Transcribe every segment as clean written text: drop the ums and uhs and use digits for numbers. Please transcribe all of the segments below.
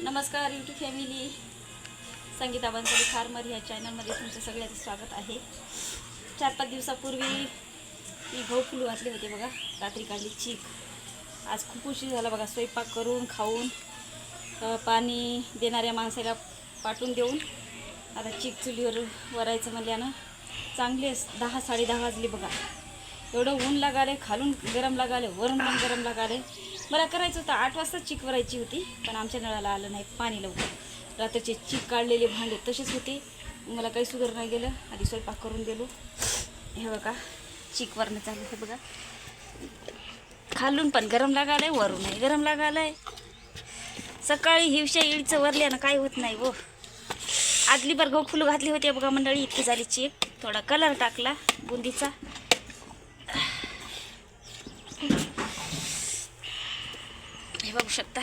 नमस्कार YouTube family, Sangeeta Bansode farmer ह्या चॅनलमध्ये तुमचं सगळ्यांचं स्वागत आहे. 4-5 दिवसापूर्वी मी गहू फुलू घातले होते बघा. रात्री काढली चीक. आज खूप उशीर झाला बघा. स्वयंपाक करून खाऊन पाणी देणाऱ्या माणसाला पाठवून देऊन आता चीक चुलीवर वरायचं म्हणल्यानं चांगले 10-10:30 वाजले बघा. एवढं ऊन लागाले, खालून गरम लागाले, वरून पण गरम लागाले. मला करायचं होतं 8 वाजता चीक वरायची होती, पण आमच्या नळाला आलं नाही पाणी लवकर. रात्रीचे चीक काढलेले भांडे तसेच होते. मला काही सुधार नाही गेलं. आधी स्वयंपाक करून दिलो. हे बघा चीक वरणं चालू आहे बघा. खालून पण गरम लागालंय, वरूनही गरम लागालंय. सकाळी हिवशा इळीचं वरल्यानं काय होत नाही वो. आदली बार गहू फुलं घातली होती बघा मंडळी. इतकी झाली चीक. थोडा कलर टाकला बुंदीचा. हे बघू शकता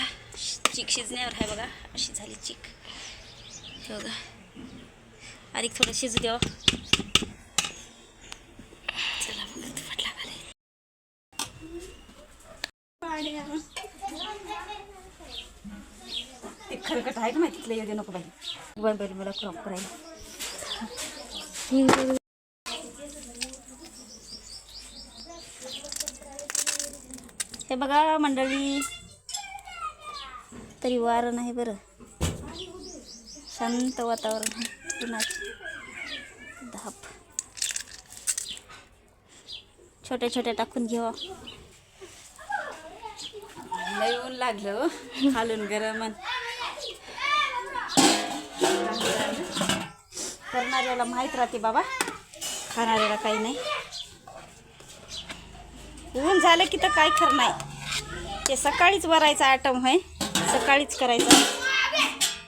चीक शिजण्यावर आहे बघा. अशी झाली चीक. हे बघा अधिक थोडं शिजू द्यावं. चला मग तुफाट लागाले. ते खरकट आहे का माहिती तिथलं येऊ नको बाई. बरं मला क्रॉप करायला. हे बघा मंडळी, तरी वारं नाही बरं. शांत वातावरण आहे. उन्हाची धाप छोट्या छोट्या टाकून घेवा. लय ऊन लागलं खालून गरम. करणाऱ्याला माहीत राहते बाबा, खाणाऱ्याला काही नाही. ऊन झालं की तर काय खरं नाही. ते सकाळीच वरायचा आटम आहे, सकाळीच करायचं.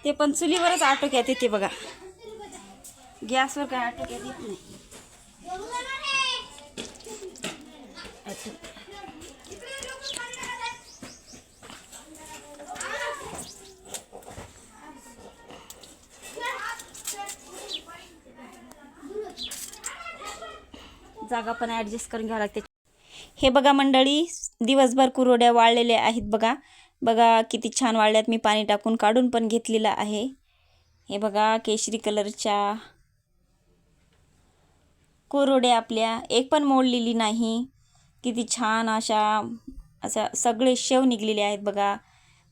ते पण चुलीवरच आटोक्यात येते बघा. गॅसवर काय आटोक्यात येत नाही. जागा पण ॲडजस्ट करून घ्यावं लागते. हे बघा मंडळी, दिवसभर कुरोड्या वाळलेल्या आहेत बघा. बघा किती छान वाळल्यात. मी पाणी टाकून काढून पण घेतलेलं आहे. हे बघा केशरी कलरच्या कुरोड्या आपल्या एक पण मोडलेली नाही. किती छान अशा सगळे शेव निघलेले आहेत बघा.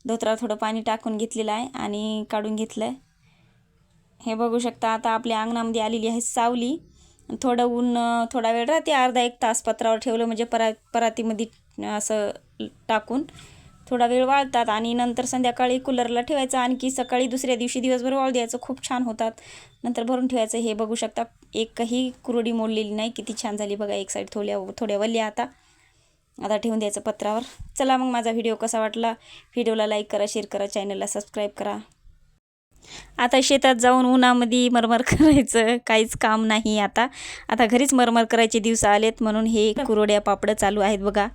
धोत्रात थोडं पाणी टाकून घेतलेलं आहे आणि काढून घेतलं आहे. हे बघू शकता. आता आपल्या अंगणामध्ये आलेली आहे सावली. थोडं ऊन थोडा वेळ राहते, अर्धा-1 तास पत्रावर ठेवलं म्हणजे परातीमध्ये असं टाकून थोडा वेळ वाळतात आणि नंतर संध्याकाळी कूलरला ठेवायचं. आणखी सकाळी दुसऱ्या दिवशी दिवसभर वाळू द्यायचं. खूप छान होतात. नंतर भरून ठेवायचं. हे बघू शकता एकही कुरोडी मोडलेली नाही. किती छान झाली बघा. एक साईड थोड्या वल्ल्या. आता ठेवून द्यायचं पत्रावर. चला मग माझा व्हिडिओ कसा वाटला, व्हिडिओला लाईक करा, शेअर करा, चॅनलला सबस्क्राईब करा. आता शेतात जाऊन उन्हामध्ये मरमर करायचं काहीच काम नाही. आता घरीच मरमर करायचे दिवस आलेत म्हणून हे कुरोड्या पापड चालू आहेत बघा.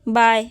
बाय.